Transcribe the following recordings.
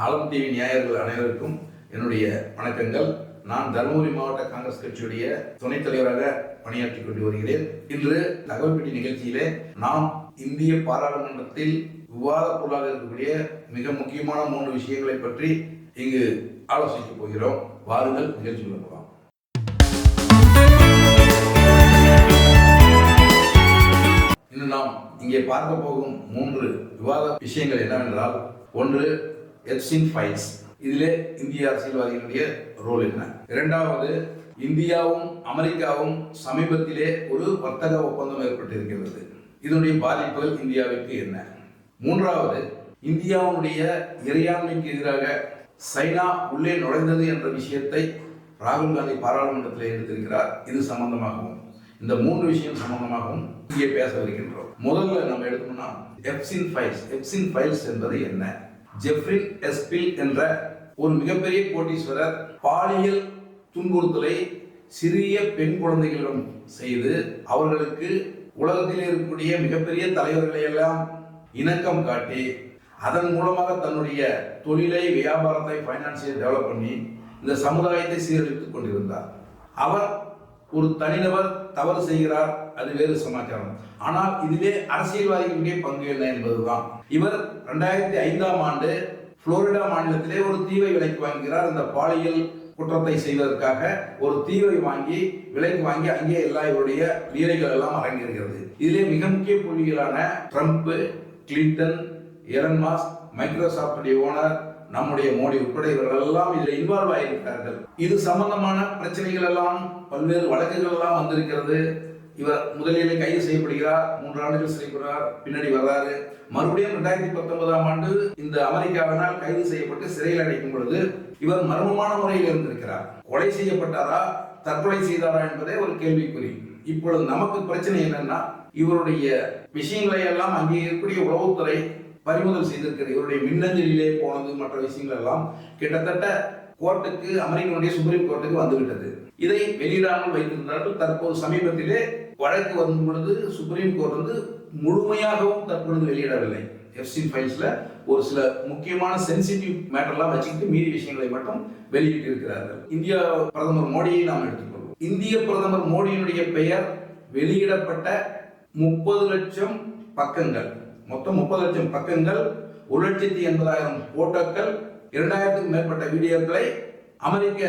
ஆலம் TV நேயர்கள் அனைவருக்கும் என்னுடைய வணக்கங்கள். நான் தருமபுரி மாவட்ட காங்கிரஸ் கட்சியுடைய துணைத் தலைவராக பணியாற்றிக் கொண்டு வருகிறேன். இன்று தகவல் பெட்டி நிகழ்ச்சியிலே நாம் இந்திய பாராளுமன்றத்தில் விவாத பொருளாக இருக்கக்கூடிய மிக முக்கியமான 3 விஷயங்களை பற்றி இங்கு ஆலோசிக்கப் போகிறோம். வாருங்கள் நிகழ்ச்சிக்குள்ள போகலாம். இன்று நாம் இங்கே பார்க்க போகும் 3 விவாத விஷயங்கள் என்னவென்றால், ஒன்று எப்ஸ்டீன் ஃபைல்ஸ், இதிலே இந்திய அரசியல்வாதிகளுடைய ரோல் என்ன. இரண்டாவது, இந்தியாவும் அமெரிக்காவும் சமீபத்திலே ஒரு வர்த்தக ஒப்பந்தம் ஏற்பட்டிருக்கிறது, இதனுடைய பாதிப்புகள் இந்தியாவிற்கு என்ன. மூன்றாவது, இந்தியாவுடைய இறையாண்மைக்கு எதிராக சைனா உள்ளே நுழைந்தது என்ற விஷயத்தை ராகுல் காந்தி பாராளுமன்றத்தில் எடுத்திருக்கிறார். இது சம்பந்தமாகவும், இந்த 3 விஷயம் சம்பந்தமாகவும் இங்கே பேச வருகின்றோம். முதல்ல நம்ம எடுத்தோம்னா எப்ஸ்டீன் ஃபைல்ஸ். எப்ஸ்டீன் ஃபைல்ஸ் என்பது என்ன? ஜெஃப்ரி எஸ்பில் என்ற ஒரு மிகப்பெரிய கோடீஸ்வரர் பாலியல் துன்புறுத்தலை சிறிய பெண் குழந்தைகளிடம் செய்து அவர்களுக்கு உலகத்தில் இருக்கக்கூடிய மிகப்பெரிய தலைவர்களை எல்லாம் இணக்கம் காட்டி அதன் மூலமாக தன்னுடைய தொழிலை, வியாபாரத்தை, பைனான்சியை டெவலப் பண்ணி இந்த சமுதாயத்தை சீரழித்துக் கொண்டிருந்தார். அவர் ஒரு தனிநபர் தவறு செய்கிறார், அது வேறு சமாச்சாரம். ஆனால் இதிலே அரசியல்வாதிகளுடைய பங்கு என்ன என்பதுதான். இவர் 2005ஆம் ஆண்டு புளோரிடா மாநிலத்திலே ஒரு தீவை விலைக்கு வாங்குகிறார். இந்த பாலியல் குற்றத்தை செய்வதற்காக ஒரு தீவை வாங்கி விலைக்கு வாங்கி அங்கே எல்லா இவருடைய லீலைகள் எல்லாம் அரங்கேறுகிறது. இதிலே மிக முக்கிய புள்ளிகளான ட்ரம்ப், கிளின்டன், எலன் மாஸ்க், மைக்ரோசாப்டுடைய ஓனர் நம்முடைய மோடி உட்பட இவர்கள் எல்லாம் இதில் இன்வால்வ் ஆகியிருக்கிறார்கள். இது சம்பந்தமான பிரச்சனைகள் எல்லாம், பல்வேறு வழக்குகள் எல்லாம் வந்திருக்கிறது. இவர் முதலில் கைது செய்யப்படுகிறார், 3 ஆண்டுகள் சிறைப்படுகிறார், பின்னாடி வர்றாரு. மறுபடியும் 2019ஆம் ஆண்டு இந்த அமெரிக்காவினால் கைது செய்யப்பட்டு சிறையில் அடைக்கும் பொழுது இவர் மர்மமான முறையில் இருந்திருக்கிறார். கொலை செய்யப்பட்டாரா, தற்கொலை செய்தாரா என்பதே ஒரு கேள்விக்குறி. இப்பொழுது நமக்கு பிரச்சனை என்னன்னா, இவருடைய விஷயங்களை எல்லாம் அங்கே இருக்கக்கூடிய உளவுத்துறை பறிமுதல் செய்திருக்கிறது. இவருடைய மின்னஞ்சலிலே போனது, மற்ற விஷயங்கள் எல்லாம் கிட்டத்தட்ட கோர்ட்டுக்கு, அமெரிக்கனுடைய சுப்ரீம் கோர்ட்டுக்கு வந்துவிட்டது. இதை வெளியிடாமல் வைத்திருந்தார்கள். தற்போது சமீபத்திலே வழக்கு வரும் பொழுது சுப்ரீம் கோர்ட் வந்து முழுமையாகவும் தற்பொழுது வெளியிடவில்லை. எப்ஸ்டீன் ஃபைல்ஸ்ல ஒரு சில முக்கியமான சென்சிட்டிவ் மேட்டர்லாம் வச்சுக்கிட்டு மீதி விஷயங்களை மட்டும் வெளியிட்டு இருக்கிறார்கள். இந்திய பிரதமர் மோடியை நாம் எடுத்துக்கொள்வோம். இந்திய பிரதமர் மோடியினுடைய பெயர் வெளியிடப்பட்ட 30 லட்சம் பக்கங்கள், மொத்தம் 30 லட்சம் பக்கங்கள், 1,80,000 போட்டோக்கள், 2000க்கும் மேற்பட்ட வீடியோக்களை அமெரிக்க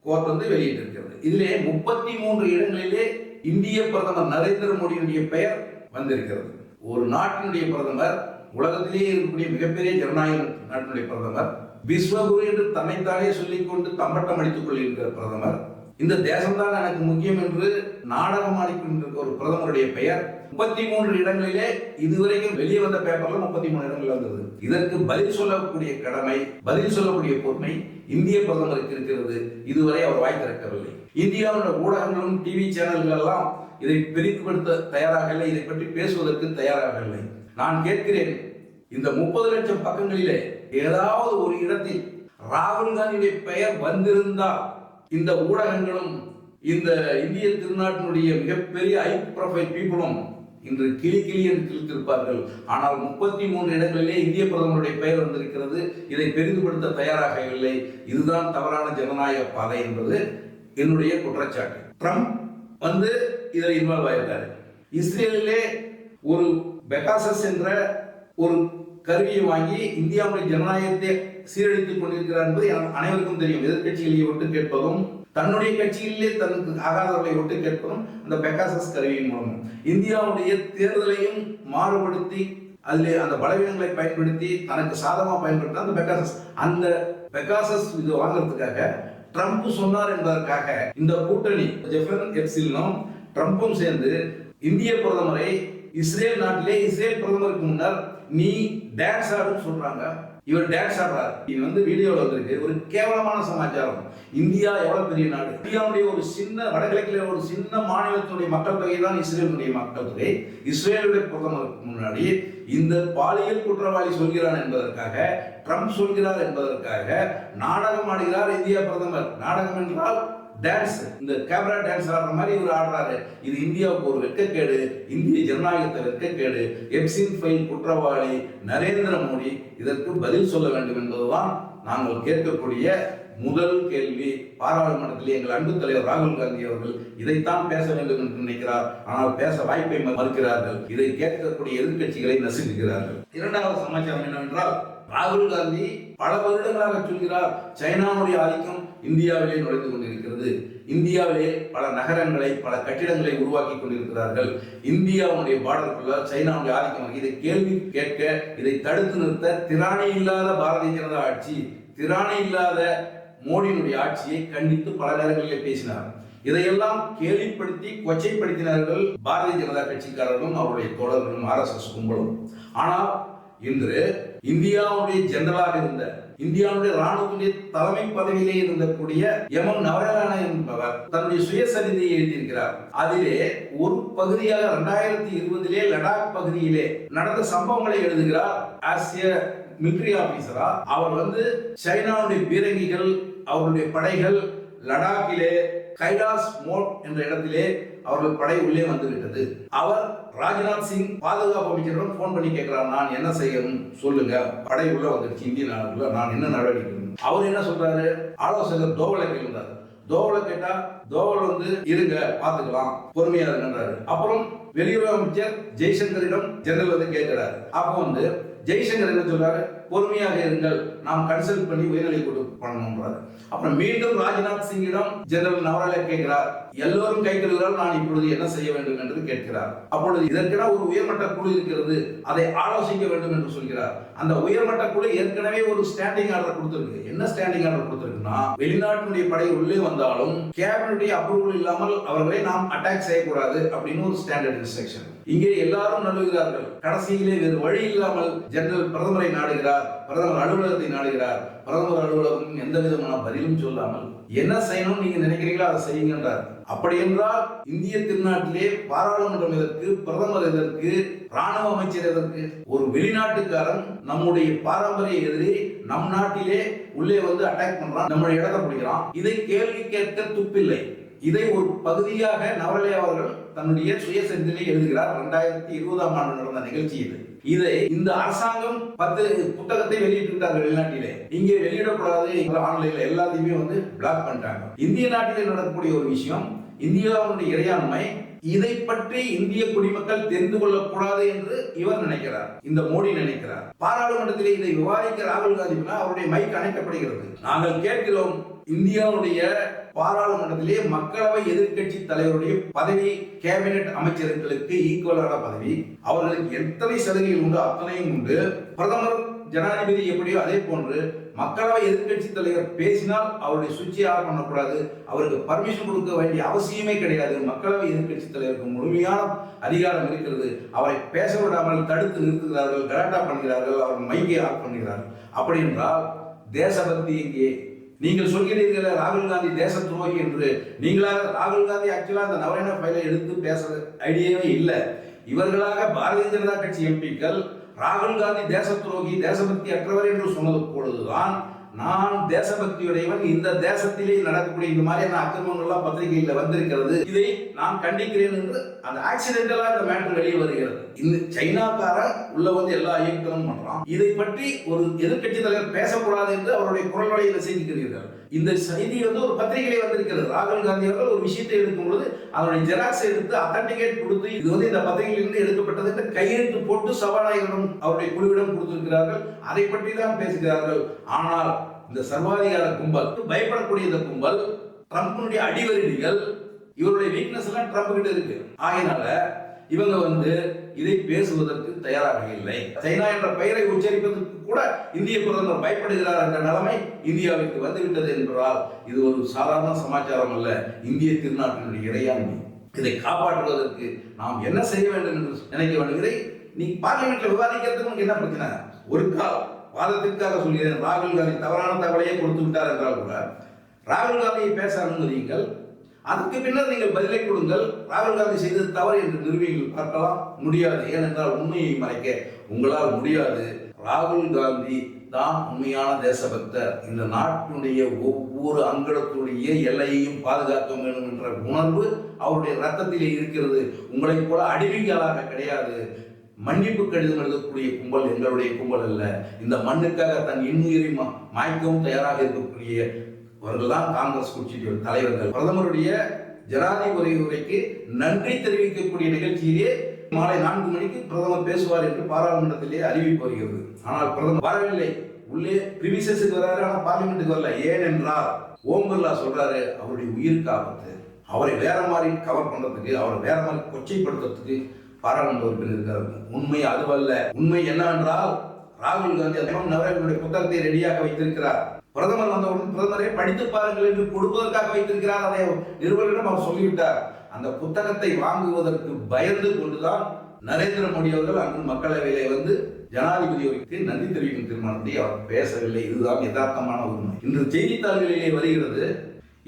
கோர்ட் வந்து வெளியிட்டிருக்கிறது. இதிலே 33 இடங்களிலே இந்திய பிரதமர் நரேந்திர மோடியினுடைய பெயர் வந்திருக்கிறது. ஒரு நாட்டினுடைய பிரதமர், உலகத்திலேயே இருக்கக்கூடிய மிகப்பெரிய ஜனநாயக நாட்டினுடைய பிரதமர், விஸ்வகுரு என்று தன்னைத்தானே சொல்லிக்கொண்டு தம்பட்டம் அடித்துக் கொள்கின்ற பிரதமர், இந்த தேசம்தான் எனக்கு முக்கியம் என்று நாடகம் ஆடிக்கொண்டிருக்க ஒரு பிரதமருடைய பெயர் 33 இடங்களிலே இதுவரைக்கும் வெளியே வந்த பேப்பர்ல 33 இடங்கள் வந்தது. இதற்கு பதில் சொல்லக்கூடிய கடமை, பதில் சொல்லக்கூடிய பொறுமை இந்திய பிரதமருக்கு இருக்கிறது. இதுவரை அவர் வாய் திறக்கவில்லை. இந்தியாவுடைய ஊடகங்களும் டிவி சேனல்கள் எல்லாம் இதை பெரிதுபடுத்த தயாராக இல்லை, இதை பற்றி பேசுவதற்கு தயாராக இல்லை. நான் கேட்கிறேன், இந்த 30 லட்சம் பக்கங்களிலே ஏதாவது ஒரு இடத்தில் ராகுல் காந்தியுடைய பெயர் வந்திருந்தால் இந்த ஊடகங்களும் இந்த இந்திய திருநாட்டினுடைய மிகப்பெரிய ஹை ப்ரொஃபைல் பீப்புளும் இன்று கிளி என்று கிழித்திருப்பார்கள். ஆனால் 33 இடங்களிலே இந்திய பிரதமருடைய பெயர் வந்திருக்கிறது. இதை பெரிதுபடுத்த தயாராக இல்லை. இதுதான் தவறான ஜனநாயக பாதை என்பது என்னுடைய குற்றச்சாட்டு. ட்ரம்ப் வந்து இதில் இன்வால்வ் ஆயிருக்காரு. இஸ்ரேலிலே ஒரு பெகாசஸ் என்ற ஒரு கருவியை வாங்கி இந்தியாவுடைய ஜனநாயகத்தை சீரழித்துக் கொண்டிருக்கிறார் என்பது அனைவருக்கும் தெரியும். எதிர்கட்சிகளை ஒட்டு கேட்பதும், தன்னுடைய கட்சிகளிலே தனக்கு ஆகாதவர்களை ஒட்டு கேட்பதும் அந்த பெகாசஸ் கருவியின் மூலம் இந்தியாவுடைய தேர்தலையும் மாறுபடுத்தி அதில் அந்த பலவீனங்களை பயன்படுத்தி தனக்கு சாதகமாக பயன்படுத்த அந்த பெகாசஸ் இது வாங்குறதுக்காக ட்ரம்ப் சொன்னார் என்பதற்காக இந்த கூட்டணி ஜெஃப்ரி எப்ஸ்டீனும் ட்ரம்பும் சேர்ந்து இந்திய பிரதமரை இஸ்ரேல் நாட்டிலே இஸ்ரேல் பிரதமருக்கு முன்னர் நீ டான்ஸ் ஆடுன்னு சொல்றாங்க. இவர் டான்ஸ் ஆடுறார். இது வந்து வீடியோவில் வந்திருக்கு. ஒரு கேவலமான சமாச்சாரம். இந்தியா எவ்வளவு பெரிய நாடு. இந்தியாவுடைய ஒரு சின்ன வடகிழக்கில் ஒரு சின்ன மாநிலத்துடைய மக்கள் தொகை தான் இஸ்ரேலுடைய மக்கள் தொகை. இஸ்ரேலுடைய பிரதமருக்கு முன்னாடி இந்த பாலியல் குற்றவாளி சொல்கிறான் என்பதற்காக, ட்ரம்ப் சொல்கிறார் என்பதற்காக நாடகம் ஆடுகிறார் இந்திய பிரதமர். நாடகம் என்றால் டான்ஸ், இந்த கேமரா டான்ஸ் ஆடுற மாதிரி இவர் ஆடுறாரு. இது இந்தியாவுக்கு ஒரு வெட்கக்கேடு, இந்திய ஜனநாயகத்தை வெட்கக்கேடு. எப்ஸ்டீன் ஃபைல் குற்றவாளி நரேந்திர மோடி இதற்கு பதில் சொல்ல வேண்டும் என்பதுதான் நாங்கள் கேட்கக்கூடிய முதல் கேள்வி. பாராளுமன்றத்தில் எங்கள் அன்பு தலைவர் ராகுல் காந்தி அவர்கள் இதைத்தான் பேச வேண்டும் என்று நினைக்கிறார், ஆனால் பேச வாய்ப்பை மறுக்கிறார்கள். இதை கேட்கக்கூடிய எதிர்கட்சிகளை நசுக்குகிறார்கள். இரண்டாவது சமாச்சாரம் என்னவென்றால், ராகுல் காந்தி பல வருடங்களாக சொல்கிறார், சைனாவுடைய ஆதிக்கம் இந்தியாவிலே நுழைந்து கொண்டிருக்கிறது, இந்தியாவிலே பல நகரங்களை பல கட்டிடங்களை உருவாக்கி கொண்டிருக்கிறார்கள், இந்தியாவுடைய பார்டருக்குள்ள சைனாவுடைய ஆதிக்கம். இதை கேள்வி கேட்க, இதை தடுத்து நிறுத்த திராணி இல்லாத பாரதிய ஜனதா ஆட்சி, திராணி இல்லாத மோடியினுடைய ஆட்சியை கண்டித்து பல நேரங்களிலே பேசினார். இதையெல்லாம் கேள்விப்படுத்தி கொச்சைப்படுத்தினார்கள் பாரதிய ஜனதா கட்சிக்காரர்களும் அவருடைய தோழர்களும் RSS கும்பலும். ஆனால் இன்று இந்தியாவுடைய ஜெனரலாக இருந்த, இந்தியாவுடைய ராணுவத்துடைய தலைமை பதவியிலே இருந்தக்கூடிய M.M. நரவணே என்பவர் தன்னுடைய சுயசரிதையை எழுதியிருக்கிறார். அதிலே ஒரு பகுதியாக 2020 லடாக் பகுதியிலே நடந்த சம்பவங்களை எழுதுகிறார். ஆஸ் ஏ மிலிட்டரி ஆபீசரா அவர் சைனாவுடைய பீரங்கிகள், அவருடைய படைகள் லடாக்கிலே கைலாஸ் மோட் என்ற இடத்திலே அவர்கள் படை உள்ளே வந்துவிட்டது. அவர் ராஜ்நாத் சிங் பாதுகாப்பு அமைச்சரிடம் போன் பண்ணி கேட்கிறார், நான் என்ன செய்யணும் சொல்லுங்க, படை உள்ள வந்துடுச்சு இந்திய நாடுல, நான் என்ன நடவடிக்கை. அவர் என்ன சொல்றாரு, ஆலோசகர் தோவலை கேட்கிறார். தோவலை கேட்டா தோவல் இருங்க பாத்துக்கலாம் பொறுமையா இருக்கின்றாரு. அப்புறம் வெளியுறவு அமைச்சர் ஜெய்சங்கரிடம் ஜெனரல் கேட்கிறார். அப்போ ஜெய்சங்கர் என்ன சொல்றாரு, பொறுமையாக இருங்கள், நாம் கன்சல்ட் பண்ணி உயர்நிலை குழு பண்ணணும்ன்றாரு. அப்புறம் மீண்டும் ராஜ்நாத் சிங்கிடம் ஜெனரல் நரவணே கேட்கிறார். எல்லோரும் கை கழுவுகிறார், நான் இப்பொழுது என்ன செய்ய வேண்டும் என்று கேட்கிறார். அப்பொழுது இதற்கென ஒரு உயர்மட்ட குழு இருக்கிறது, அதை ஆலோசிக்க வேண்டும் என்று சொல்கிறார். அந்த உயர்மட்ட குழு ஏற்கனவே ஒரு ஸ்டாண்டிங் ஆர்டர் கொடுத்திருக்கு. என்ன ஸ்டாண்டிங் ஆர்டர் கொடுத்திருக்குன்னா, வெளிநாட்டினுடைய படை உள்ளே வந்தாலும் கேபினட்டுடைய அப்ரூவல் இல்லாமல் அவர்களை நாம் அட்டாக் செய்யக்கூடாது அப்படின்னு ஒரு ஸ்டாண்டர்ட் இன்ஸ்ட்ரக்ஷன். இங்கே எல்லாரும் நழுவுகிறார்கள். கடைசியிலே வேறு வழி இல்லாமல் ஜெனரல் பிரதமரை நாடுகிறார், பிரதமர் அலுவலகத்தை நாடுகிறார். பிரதமர் அலுவலகம் எந்த விதமான பதிலும் சொல்லாமல் என்ன செய்யணும் நீங்க நினைக்கிறீங்களோ அதை செய்யுங்கன்றார். அப்படி என்றால் இந்திய திருநாட்டிலே பாராளுமன்றம் எதற்கு, பிரதமர் எதற்கு, ராணுவ அமைச்சர் எதற்கு? ஒரு வெளிநாட்டுக்காரன் நம்முடைய பாரம்பரிய எதிரி நம் நாட்டிலே உள்ளே அட்டாக் பண்றான், நம்முடைய இடத்தை பிடிக்கிறான். இதை கேள்வி கேட்க துப்பில்லை. இதை ஒரு பகுதியாக நரவணே அவர்கள் தன்னுடைய சுயசரிதையிலே எழுதுகிறார். 2020 நடந்த நிகழ்ச்சி இது. இதை இந்த அரசாங்கம் 10 புத்தகத்தை வெளியிட்டிருக்கிறார்கள் வெளிநாட்டிலே. இங்கே வெளியிடக்கூடாது, ஆன்லைன்ல எல்லாத்தையுமே பிளாக் பண்ணிட்டாங்க. இந்திய நாட்டிலே நடக்கக்கூடிய ஒரு விஷயம், இந்தியாவுடைய இறையாண்மை, இதை பற்றி இந்திய குடிமக்கள் தெரிந்து கொள்ளக்கூடாது என்று இவர் நினைக்கிறார், இந்த மோடி நினைக்கிறார். பாராளுமன்றத்திலே இதை விவாதிக்க ராகுல் காந்தி அவருடைய மைக் அணைக்கப்படுகிறது. நாங்கள் கேட்கிறோம், இந்தியாவுடைய பாராளுமன்றத்திலே மக்களவை எதிர்கட்சி தலைவருடைய பதவி கேபினெட் அமைச்சர்களுக்கு ஈக்குவலான பதவி, அவர்களுக்கு எத்தனை சலுகைகள் உண்டு அத்தனையும் உண்டு. பிரதமர் ஜனாதிபதி எப்படியோ அதே போன்று மக்களவை எதிர்கட்சி தலைவர் பேசினால் அவருடைய சுவிட்சை ஆஃப் பண்ணக்கூடாது, அவருக்கு பர்மிஷன் கொடுக்க வேண்டிய அவசியமே கிடையாது. மக்களவை எதிர்கட்சி தலைவருக்கு முழுமையான அதிகாரம் இருக்கிறது. அவரை பேச விடாமல் தடுத்து நிறுத்துகிறார்கள், கலாட்டா பண்ணுகிறார்கள், அவர் மைக்கை ஆஃப் பண்ணுகிறார்கள். அப்படி என்றால் தேசபக்தி இங்கே நீங்கள் சொல்கிறீர்கள் ராகுல் காந்தி தேச துரோகி என்று. நீங்களாக ராகுல் காந்தி ஆக்சுவலா அந்த நவரேன ஃபைலை எடுத்து பேசுற ஐடியாவே இல்லை. இவர்களாக பாரதிய ஜனதா கட்சி எம்பிக்கள் ராகுல் காந்தி தேச துரோகி, தேசபக்தி அற்றவர் என்று சொன்னது பொழுதுதான் நான் தேசபக்தியுடையவன், இந்த தேசத்திலே நடக்கக்கூடிய இந்த மாதிரியான அக்கிரமங்கள்லாம் பத்திரிகையில் வந்திருக்கிறது, இதை நான் கண்டிக்கிறேன் என்று அந்த ஆக்சிடென்டலா இந்த மேட்டர் வெளியே வருகிறது. இந்த சைனாக்கார உள்ள எல்லா இயக்கங்களும் பண்றான். இதை பற்றி ஒரு எதிர்கட்சி தலைவர் பேசக்கூடாது என்று அவருடைய குரல் வழியில் செய்திருக்கிறீர்கள். இந்த செய்தி ஒரு பத்திரிகையிலே வந்திருக்கிறது. ராகுல் காந்தி அவர்கள் ஒரு விஷயத்தை எடுக்கும் பொழுது அதனுடைய ஜெராக்ஸ் எடுத்து அத்தன்டிகேட் கொடுத்து இது இந்த பத்திரிகையிலிருந்து எடுக்கப்பட்டது என்று கையெழுத்து போட்டு சபாநாயகரிடம் அவருடைய குழுவிடம் கொடுத்திருக்கிறார்கள். அதை பற்றி தான் பேசுகிறார்கள். ஆனால் இந்த சர்வாதிகார கும்பல், பயப்படக்கூடிய இந்த கும்பல், ட்ரம்பினுடைய அடிவருடிகள், இவருடைய வீக்னஸ் எல்லாம் ட்ரம்ப் கிட்ட இருக்கு. ஆகையினால இவங்க இதை பேசுவதற்கு தயாராக இல்லை. சைனா என்ற பெயரை உச்சரிப்பதற்கு கூட இந்திய பிரதமர் பயப்படுகிறார் என்ற நிலைமை இந்தியாவிற்கு வந்துவிட்டது என்றால் இது ஒரு சாதாரண சமாச்சாரம் அல்ல. இந்திய திருநாட்டினுடைய இறையாண்மை, இதை காப்பாற்றுவதற்கு நாம் என்ன செய்ய வேண்டும் என்று நினைக்க வேண்டும். இதை நீ பார்லிமெண்ட்ல விவாதிக்கிறதுக்கு என்ன பிரச்சனை? ஒரு கால் வாதத்திற்காக சொல்கிறேன். ராகுல் காந்தி தவறான தகவலையே கொடுத்து விட்டார் என்றால் கூட ராகுல் காந்தியை பேச அனுமதியுங்கள், அதுக்கு பின்னர் நீங்கள் பதிலை கொடுங்கள். ராகுல் காந்தி செய்தது தவறு என்று நிறுவனங்கள் பார்க்கலாம். முடியாது, ஏனென்றால் உண்மையை மறைக்க உங்களால் முடியாது. ராகுல் காந்தி தான் உண்மையான தேசபக்தர். இந்த நாட்டினுடைய ஒவ்வொரு அங்கடத்துடைய எல்லையையும் பாதுகாக்க வேண்டும் என்ற உணர்வு அவருடைய ரத்தத்திலே இருக்கிறது. உங்களைப் போல அடிமைகளாக கிடையாது. மன்னிப்பு கடிதம் எழுதக்கூடிய கும்பல் எங்களுடைய கும்பல் அல்ல. இந்த மண்ணுக்காக தன் இன்னுயிரை மாய்க்கவும் தயாராக இருக்கக்கூடியவர்கள் தான் காங்கிரஸ் கட்சியுடைய தலைவர்கள். பிரதமருடைய ஜனாதிபதி உரைக்கு நன்றி தெரிவிக்கக்கூடிய நிகழ்ச்சியிலே மாலை 4 மணிக்கு பிரதமர் பேசுவார் என்று பாராளுமன்றத்திலே அறிவிப்பு வருகிறது. ஆனால் பிரதமர் வரவில்லை. உள்ளே பிரிவிசஸுக்கு வராரு, ஆனால் பார்லிமெண்ட்டுக்கு வரல. ஏனென்றால் ஓம் பிர்லா சொல்றாரு அவருடைய உயிருக்கு ஆபத்து, அவரை வேற மாதிரி கவர் பண்றதுக்கு, அவரை வேற மாதிரி கொச்சைப்படுத்துறதுக்கு பாராளுமன்ற உறுப்பினர் இருக்கிறார். உண்மை அதுவல்ல. உண்மை என்னவென்றால் ராகுல் காந்தி நவரேனுடைய புத்தகத்தை ரெடியாக வைத்திருக்கிறார். பிரதமர் வந்தவுடன் பிரதமரை படித்து பாருங்கள் என்று கொடுப்பதற்காக வைத்திருக்கிறார். அதை நிருபர்களிடம் அவர் சொல்லிவிட்டார். அந்த புத்தகத்தை வாங்குவதற்கு பயந்து கொண்டுதான் நரேந்திர மோடி அவர்கள் அங்கு மக்களவையிலே வந்து ஜனாதிபதிக்கு நன்றி தெரிவிக்கும் தீர்மானத்தை அவர் பேசவில்லை. இதுதான் யதார்த்தமான உண்மை. இன்று செய்தித்தாள்களிலே வருகிறது,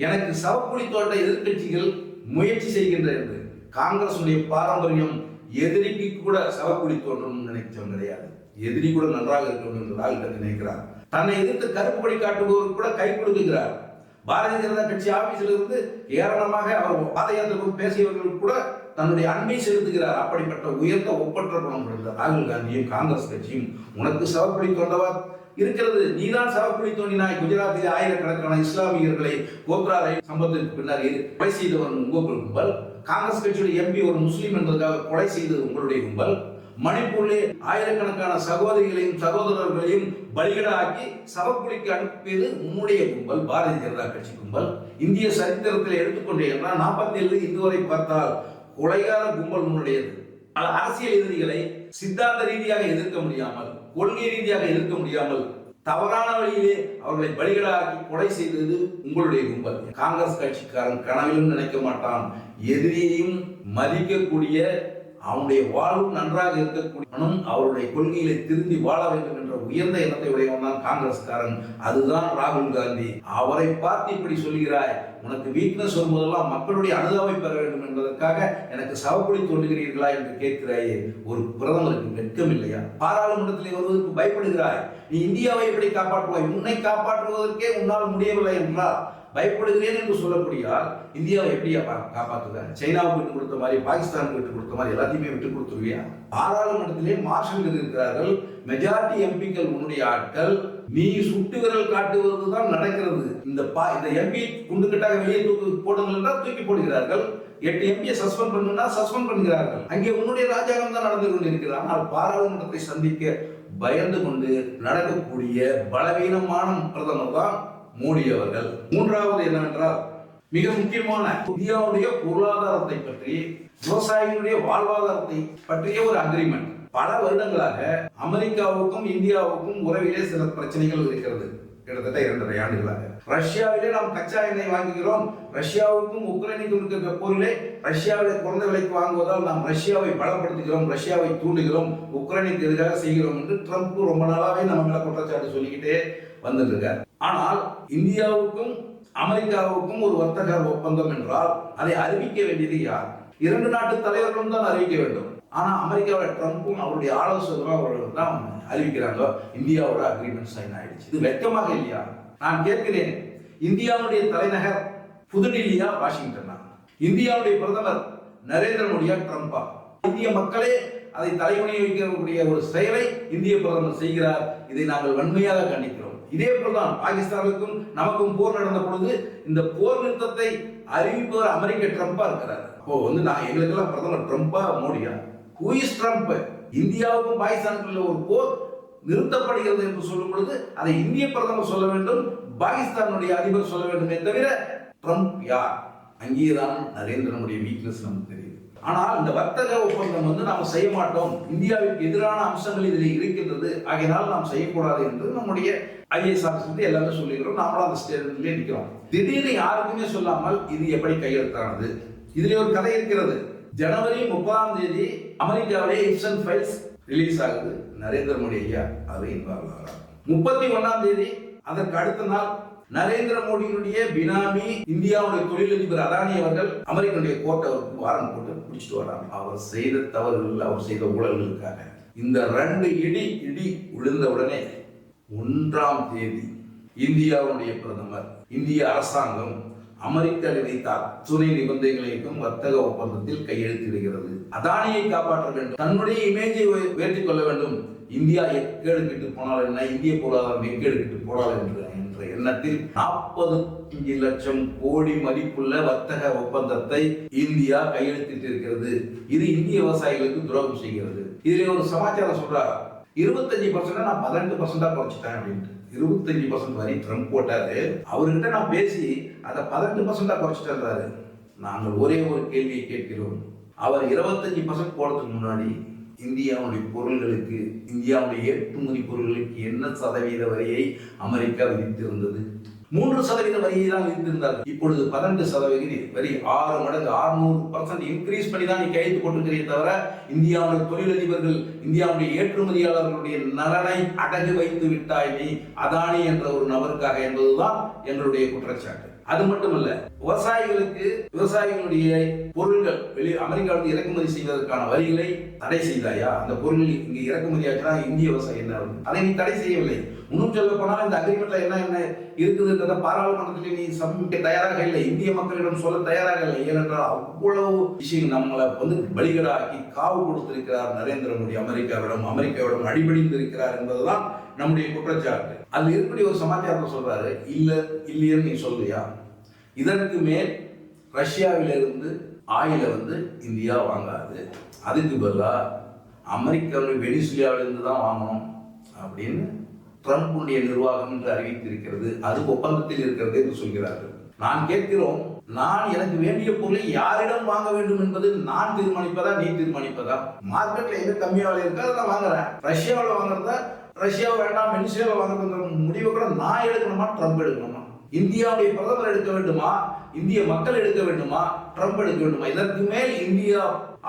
எனக்கு சவக்குழி தோட்ட எதிர்கட்சிகள் முயற்சி செய்கின்ற என்று. காங்கிரஸ் பாரம்பரியம் எதிரிக்கு கூட சவக்குழி தோன்றும் நினைச்சவன் கிடையாது. எதிரி கூட நன்றாக இருக்கணும் என்று ராகுல் காந்தி நினைக்கிறார். தன்னை எதிர்த்து கருப்பு கொடி காட்டுபவர் கூட கை கொடுக்குகிறார். பாரதிய ஜனதா கட்சி ஆபீஸில் இருந்து ஏராளமாக அவர் பாத யாத்திரை பேசியவர்கள் கூட தன்னுடைய அன்பை செலுத்துகிறார். அப்படிப்பட்ட உயர்ந்த ஒப்பற்ற குணம் கொண்ட ராகுல் காந்தியும் காங்கிரஸ் கட்சியும் உனக்கு சவக்குழி தோண்டவா இருக்கிறது, நீதான் சவக்குழி தோண்டினாய். குஜராத்தில் ஆயிரக்கணக்கான இஸ்லாமியர்களை கோத்ரா சம்பவத்திற்கு பின்னர் கொலை செய்தவர் உங்கள் கும்பல். காங்கிரஸ் கட்சியுடைய எம்பி ஒரு முஸ்லீம் என்பதற்காக கொலை செய்தது உங்களுடைய கும்பல். மணிப்பூரிலே ஆயிரக்கணக்கான சகோதரிகளையும் சகோதரர்களையும் பலிகடாக்கி சவக்குழிக்கு அனுப்பியது உம்முடைய கும்பல், பாரதிய ஜனதா கட்சி கும்பல். இந்திய சரித்திரத்தில் எடுத்துக்கொண்டே என்றால் 47 இதுவரை பார்த்தால் கொலைகார கும்பல் உன்னுடையது. அரசியல் எதிரிகளை சித்தாந்த ரீதியாக எதிர்க்க முடியாமல், கொள்கை ரீதியாக எதிர்க்க முடியாமல் தவறான வழியிலே அவர்களை பலிகடாக்கி கொலை செய்தது உங்களுடைய கும்பல். காங்கிரஸ் கட்சிக்காரன் கனவிலும் நினைக்க மாட்டான் எதிரியையும் மதிக்கக்கூடிய, அவனுடைய வாழ்வு நன்றாக இருக்கக்கூடிய, அவருடைய கொள்கைகளை திருந்தி வாழ வேண்டும் என்ற உயர்ந்த எண்ணத்தை உடையவன் தான் காங்கிரஸ்காரன். அதுதான் ராகுல் காந்தி. அவரை பார்த்து இப்படி சொல்கிறாய், உனக்கு வீக்னஸ் வரும்போதெல்லாம் மக்களுடைய அனுதாபை பெற வேண்டும் என்பதற்காக எனக்கு சவக்குழி தோன்றுகிறீர்களா என்று கேட்கிறாயே. ஒரு பிரதமருக்கு வெட்கம் இல்லையா? பாராளுமன்றத்தில் வருவதற்கு பயப்படுகிறாய். நீ இந்தியாவை எப்படி காப்பாற்றுவாய்? உன்னை காப்பாற்றுவதற்கே உன்னால் முடியவில்லை என்றால் பயப்படுகிறேன் என்று சொல்லக்கூடியால் இந்தியாவை எப்படியா காப்பாற்றுவ? சைனாவுக்கு விட்டு கொடுத்த மாதிரி, பாகிஸ்தானுக்கு விட்டு கொடுத்த மாதிரி எல்லாத்தையுமே விட்டு கொடுத்துருவியா? பாராளுமன்றத்திலே மார்ஷல் இருக்கிறார்கள், மெஜாரிட்டி எம்பிக்கள் உன்னுடைய ஆட்கள். நீ சுட்டு விரல் காட்டுவதுதான் நடக்கிறது. இந்த எம்பி குண்டுக்கட்டாக வெளியே தூக்கி போடுங்கள் என்றால் தூக்கி போடுகிறார்கள். 8 எம்பியை சஸ்பெண்ட் பண்ணுனா சஸ்பெண்ட் பண்ணுகிறார்கள். அங்கே உன்னுடைய ராஜாங்கம் தான் நடந்து கொண்டிருக்கிறது. ஆனால் பாராளுமன்றத்தை சந்திக்க பயந்து கொண்டு நடக்கக்கூடிய பலவீனமான பிரதமர் தான் மோடி அவர்கள். மூன்றாவது என்னவென்றால் மிக முக்கியமான இந்தியாவுடைய பொருளாதாரத்தை பற்றி, விவசாயிகளுடைய வாழ்வாதாரத்தை பற்றிய ஒரு அக்ரிமெண்ட். பல வருடங்களாக அமெரிக்காவுக்கும் இந்தியாவுக்கும் உறவிலே சில பிரச்சனைகள் இருக்கிறது. கிட்டத்தட்ட 2.5 ஆண்டுகளாக ரஷ்யாவிலே நாம் கச்சா எண்ணெய் வாங்குகிறோம். ரஷ்யாவுக்கும் உக்ரைனுக்கும் இருக்கிற போரிலே ரஷ்யாவிலே குறைந்த விலைக்கு வாங்குவதால் நாம் ரஷ்யாவை பலப்படுத்துகிறோம், ரஷ்யாவை தூண்டுகிறோம், உக்ரைனுக்கு எதிராக செய்கிறோம் என்று ட்ரம்ப் ரொம்ப நாளாவே நம்ம மேல குற்றச்சாட்டு சொல்லிக்கிட்டே வந்துட்டு இருக்கார். ஆனால் இந்தியாவுக்கும் அமெரிக்காவுக்கும் ஒரு வர்த்தக ஒப்பந்தம் என்றால் அதை அறிவிக்க வேண்டியது யார்? 2 நாட்டு தலைவர்களும் தான் அறிவிக்க வேண்டும். ஆனா அமெரிக்காவோட ட்ரம்ப்பும் அவருடைய ஆலோசகரும் தான் அறிவிக்கிறாங்க இந்தியாவோட அக்ரிமெண்ட் சைன் ஆயிடுச்சு. இது வெட்கமாக இல்லையா? நான் கேட்கிறேன், இந்தியாவுடைய தலைநகர் புதுடில்லியா வாஷிங்டனா? இந்தியாவுடைய பிரதமர் நரேந்திர மோடியா ட்ரம்பா? இந்திய மக்களே அதை தலைவணி வைக்கக்கூடிய ஒரு செயலை இந்திய பிரதமர் செய்கிறார். இதை நாங்கள் வன்மையாக கண்டிக்கிறோம். இதே போல்தான் பாகிஸ்தானுக்கும் நமக்கும் போர் நடந்த பொழுது இந்த போர் நிறுத்தத்தை அறிவிப்பவர் அமெரிக்க ட்ரம்பா இருக்கிறார். அப்போ நான் எங்களுக்கெல்லாம் பிரதமர் ட்ரம்பா மோடியா? Who is Trump? இந்தியாவுக்கும் பாகிஸ்தானுக்குள்ள ஒரு போர் நிறுத்தப்படுகிறது என்று சொல்லும் பொழுது அதை இந்திய பிரதமர் சொல்ல வேண்டும், பாகிஸ்தானுடைய அதிபர் சொல்ல வேண்டுமே தவிர ட்ரம்ப் யார்? அங்கேதான் நரேந்திர மோடிய வீக்னஸ் நமக்கு தெரியுது. ஆனால் இந்த வர்த்தக ஒப்பந்தம் நாம் செய்ய மாட்டோம், இந்தியாவிற்கு எதிரான அம்சங்கள் இதில் இருக்கின்றது, ஆகையினால் நாம் செய்யக்கூடாது என்று நம்முடைய ஐஏஎஸ் ஆஃபீஸர் எல்லாமே சொல்லிக்கிறோம். நாமளும் அந்த ஸ்டேட்மெண்ட்லேயே நிற்கிறோம். திடீர்னு யாருக்குமே சொல்லாமல் இது எப்படி கையெழுத்தானது? இதில் ஒரு கதை இருக்கிறது. ஜனவரி 30ஆம் தேதி அமெரிக்காவிலே எப்சன் ஃபைல்ஸ் ரிலீஸ் ஆகுது. நரேந்திர மோடி ஐயா அதை இன்வால்வ் ஆகிறார். 31ஆம் தேதி அதற்கு அடுத்த நாள் நரேந்திர மோடியினுடைய பினாமி இந்தியாவுடைய தொழிலதிபர் அதானி அவர்கள் அமெரிக்கனுடைய கோர்ட்டவருக்கு வாரண்ட் போட்டு பிடிச்சிட்டு வராங்க. அவர் செய்த தவறுகள், அவர் செய்த ஊழல்களுக்காக. இந்த 2 இடி விழுந்த உடனே 1ஆம் தேதி இந்தியாவுடைய பிரதமர், இந்திய அரசாங்கம் அமெரிக்கா வைத்த அத்துணை நிபந்தனைகளுக்கும் வர்த்தக ஒப்பந்தத்தில் கையெழுத்திடுகிறது. அதானியை காப்பாற்ற வேண்டும், தன்னுடைய இமேஜை உயர்த்திக் கொள்ள வேண்டும். இந்தியா எக்கேடு கிட்டு போனால் என்ன, இந்திய பொருளாதாரம் எக்கேடு கிட்டு போனால் என்ற எண்ணத்தில் 45 லட்சம் கோடி மதிப்புள்ள வர்த்தக ஒப்பந்தத்தை இந்தியா கையெழுத்திட்டிருக்கிறது. இது இந்திய விவசாயிகளுக்கு துரோகம் செய்கிறது. இதுல ஒரு சமாச்சாரம் சொல்றாரு, 25% நான் 18% குறைச்சிட்டேன் அப்படின்ட்டு. 25% வரி ட்ரம்ப் போட்டாரு. அவர்கிட்ட நான் பேசி அதை 18% குறைச்சிட்டாரு. நாங்கள் ஒரே ஒரு கேள்வியை கேட்கிறோம். அவர் 25% போறதுக்கு முன்னாடி இந்தியாவுடைய பொருள்களுக்கு, இந்தியாவுடைய ஏற்றுமதி பொருள்களுக்கு என்ன சதவீத வரியை அமெரிக்கா விதித்திருந்தது? 3% வரியை தான் விதித்திருந்தார்கள். இப்பொழுது 18% வரி, 6 மடங்கு 600% இன்க்ரீஸ் பண்ணி தான் நீ கைது போட்டுக்கிறே தவிர இந்தியாவுடைய தொழிலதிபர்கள், இந்தியாவுடைய ஏற்றுமதியாளர்களுடைய நலனை அடகு வைத்து விட்டாய் நீ அதானி என்ற ஒரு நபருக்காக என்பதுதான் எங்களுடைய குற்றச்சாட்டு. அது மட்டுமல்ல, விவசாயிகளுடைய பொருட்கள் அமெரிக்காவுக்கு இறக்குமதி செய்வதற்கான வரிகளை தடை செய்தாயா? அந்த பொருள் இங்க இறக்குமதி ஆச்சுன்னா இந்திய விவசாயம் என்ன ஆகும்? அதை நீ தடை செய்யவில்லை. இன்னும் சொல்ல போனால் இந்த அக்ரிமெண்ட்ல என்ன இருக்குதுன்றத பாராளுமன்றத்தில் நீ சமர்ப்பிக்க தயாராக இல்லை, இந்திய மக்களிடம் சொல்ல தயாராக இல்லை. ஏனென்றால் அவ்வளவு விஷயம் நம்மளை பலிகடாக்கி காவு கொடுத்திருக்கிறார் நரேந்திர மோடி அமெரிக்காவிடம் அடிபடிந்திருக்கிறார் என்பதுதான் நம்முடைய குற்றச்சாட்டு. அது எப்படி ஒரு சமாச்சாரத்தை சொல்றாரு, இல்லைன்னு நீ சொல்றியா? இதற்கு மேல் ரஷ்யாவிலிருந்து ஆயில இந்தியா வாங்காது, அதுக்கு பதிலாக அமெரிக்காவில் வெனிசுலாவிலிருந்து தான் வாங்கணும் அப்படின்னு ட்ரம்புடைய நிர்வாகம் என்று அறிவித்திருக்கிறது. அது ஒப்பந்தத்தில் இருக்கிறது என்று சொல்கிறார்கள். நான் கேட்கிறோம், எனக்கு வேண்டிய பொருளை யாரிடம் வாங்க வேண்டும் என்பது நான் தீர்மானிப்பதா, நீ தீர்மானிப்பதா? மார்க்கெட்ல எங்க கம்மியாக இருக்கோ அதை நான் வாங்குறேன். ரஷ்யாவில் வாங்குறதா, ரஷ்யா வேண்டாம் வெனிசுலாவில் வாங்குறதுங்கிற முடிவை கூட நான் எடுக்கணுமா, ட்ரம்ப் எடுக்கணுமா? இந்தியாவுடைய பிரதமர் எடுக்க வேண்டுமா, இந்திய மக்கள் எடுக்க வேண்டுமா, ட்ரம்ப் எடுக்க வேண்டுமா? இதற்கு மேல் இந்தியா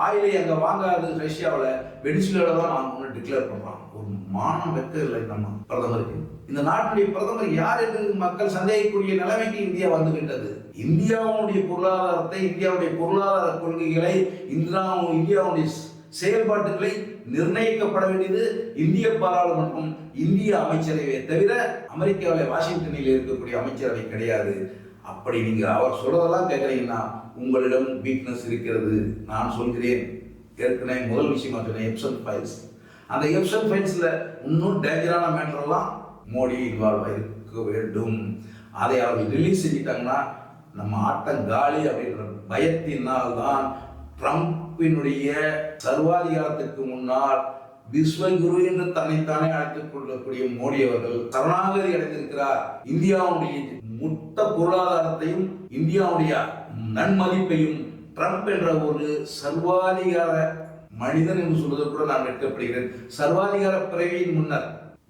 ஆயிலை அங்க வாங்காது, ரஷ்யாவில் வெனிசுலாவில் தான் வாங்கணும்னு டிக்ளேர் பண்றான். ஒரு மானம் வெக்க இல்லை நம்ம பிரதமருக்கு. இந்த நாட்டுடைய பிரதமர் யார் என்று மக்கள் சந்தேகிக்கக்கூடிய நிலைமைக்கு இந்தியா வந்துவிட்டது. இந்தியாவுடைய பொருளாதாரத்தை, இந்தியாவுடைய பொருளாதார கொள்கைகளை, இந்தியாவுடைய செயல்பாட்டுகளை நிர்ணயிக்கப்பட வேண்டியது இந்திய பாராளுமன்றம், இந்திய அமைச்சரவையை தவிர அமெரிக்காவில் வாஷிங்டனில் இருக்கக்கூடிய அமைச்சரவை கிடையாது. அப்படி நீங்க அவர் சொல்றதெல்லாம் கேட்கறீங்கன்னா உங்களிடம் வீக்னஸ் இருக்கிறது. நான் சொல்கிறேன், ஏற்கனவே முதல் விஷயமா சொன்னேன், எப்சன் ஃபைல்ஸ். அந்த எப்சன் ஃபைல்ஸ்ல இன்னும் டேஞ்சரான மேட்டர்லாம் மோடி இன்வால்வ் ஆயிருக்க வேண்டும். அதை அவர்கள் ரிலீஸ் செஞ்சிட்டாங்கன்னா நம்ம ஆட்டம் காலி அப்படின்ற பயத்தினால் தான் ட்ரம்பினுடைய சர்வாதிகாரத்திற்கு முன்னால் விஸ்வகுரு என்று தன்னைத்தானே அழைத்துக் கொள்ளக்கூடிய மோடி அவர்கள் சரணாகதி அடைந்திருக்கிறார். இந்தியாவுடைய மொத்த பொருளாதாரத்தையும், இந்தியாவுடைய நன்மதிப்பையும் ட்ரம்ப் என்ற ஒரு சர்வாதிகார மனிதன் என்று சொல்வது கூட நான் வெட்கப்படுகிறேன். சர்வாதிகார பிறவியின் முன்னர்,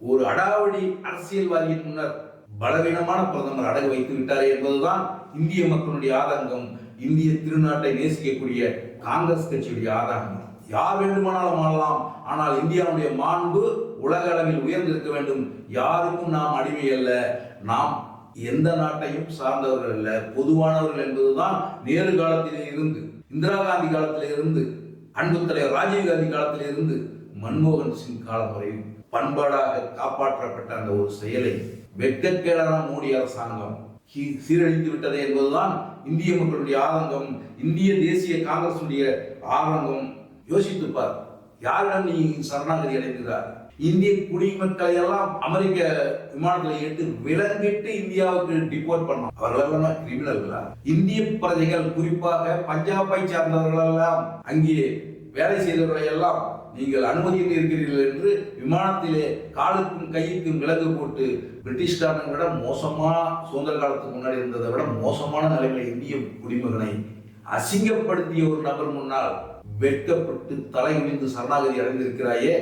ஒரு அடாவடி அரசியல்வாதியின் முன்னர் பலவீனமான பிரதமர் அடகு வைத்து விட்டாரே என்பதுதான் இந்திய மக்களுடைய ஆதங்கம். இந்திய திருநாட்டை நேசிக்கக்கூடிய காங்கிரஸ் கட்சியுடைய ஆதங்கம். யார் வேண்டுமானாலும் ஆளலாம், ஆனால் இந்தியாவுடைய மாண்பு உலக அளவில் உயர்ந்திருக்க வேண்டும். யாருக்கும் நாம் அடிமை அல்ல, நாம் எந்த நாட்டையும் சார்ந்தவர்கள் அல்ல, பொதுவானவர்கள் என்பதுதான் நேரு காலத்திலே இருந்து, இந்திரா காந்தி காலத்திலே இருந்து, அன்பு தலைவர் ராஜீவ் காந்தி காலத்திலே இருந்து மன்மோகன் சிங் காலம் வரை பண்பாடாக காப்பாற்றப்பட்ட அந்த ஒரு செயலை வெட்கக்கேடான மோடி அரசாங்கம் சீரழித்து விட்டது என்பதுதான் இந்திய மக்களுடைய ஆதங்கம், இந்திய தேசிய காங்கிரசுடைய ஆதங்கம். யோசித்துப்பார், யாரிடம் நீ சரணாகதி அடைகிறார்? இந்திய குடிமக்களை எல்லாம் அமெரிக்க விமானத்தில் ஏற்று விலங்கிட்டு இந்தியாவுக்கு டிபோர்ட் பண்ணோம். அவர்கள் கிரிமினல்களா? இந்திய பிரஜைகள், குறிப்பாக பஞ்சாபை சார்ந்தவர்கள் எல்லாம், அங்கே வேலை செய்தவர்களை எல்லாம் நீங்கள் அனுமதியில் இருக்கிறீர்கள் என்று விமானத்திலே காலுக்கும் கைக்கும் விலங்கு போட்டு பிரிட்டிஷ்காரனை விட மோசமான, சுதந்திர காலத்துக்கு முன்னாடி இருந்ததை விட மோசமான நிலையில இந்திய குடிமகனை அசிங்கப்படுத்திய ஒரு நபர் முன்னால் வெட்கப்பட்டு தலை குனிந்து சரணாகதி அடைந்திருக்கிறாயே,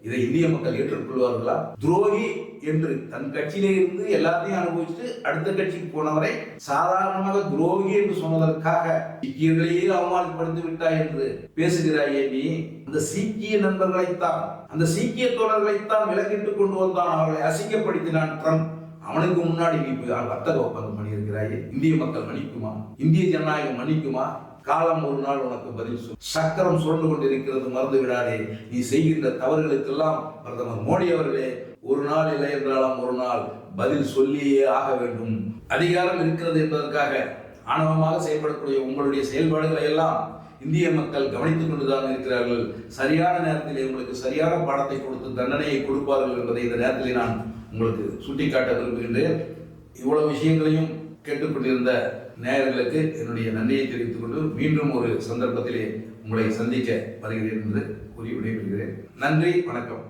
இதை இந்திய மக்கள் ஏற்றுக்கொள்வார்களா? துரோகி என்று தன் கட்சியிலே இருந்து எல்லாத்தையும் அனுபவிச்சுட்டு அடுத்த கட்சிக்கு போனவரை சாதாரணமாக துரோகி என்று சொன்னதற்காக சீக்கியர்களையே அவமானப்படுத்தி விட்டாய் என்று பேசுகிறாயே நீ. அந்த சீக்கிய நண்பர்களைத்தான், அந்த சீக்கிய தோழர்களைத்தான் விலங்கிட்டு கொண்டு வந்தான், அவர்களை அசிங்கப்படுத்தினான் ட்ரம்ப். அவனுக்கு முன்னாடி நீ வர்த்தக ஒப்பந்தம் பண்ணியிருக்கிறாயே, இந்திய மக்கள் மன்னிக்குமா? இந்திய ஜனநாயகம் மன்னிக்குமா? காலம் ஒரு நாள் உனக்கு பதில் சொல். சக்கரம் சுழன்று கொண்டிருக்கிறது, மறந்து விடாதே. நீ செய்கின்ற தவறுகளுக்கெல்லாம் பிரதமர் மோடி அவர்களே ஒரு நாள் இல்லை என்றாலும் ஒரு நாள் பதில் சொல்லியே ஆக வேண்டும். அதிகாரம் இருக்கிறது என்பதற்காக ஆணவமாக செயல்படக்கூடிய உங்களுடைய செயல்பாடுகளை எல்லாம் இந்திய மக்கள் கவனித்துக் கொண்டுதான் இருக்கிறார்கள். சரியான நேரத்தில் உங்களுக்கு சரியான பாடத்தை கொடுத்து தண்டனையை கொடுப்பார்கள் என்பதை இந்த நேரத்தில் நான் உங்களுக்கு சுட்டிக்காட்ட விரும்புகின்றேன். இவ்வளவு விஷயங்களையும் கேட்டுக்கொண்டிருந்த நேயர்களுக்கு என்னுடைய நன்றியை தெரிவித்துக் கொண்டு மீண்டும் ஒரு சந்தர்ப்பத்திலே உங்களை சந்திக்க வருகிறேன் என்று கூறி விடைபெறுகிறேன். நன்றி, வணக்கம்.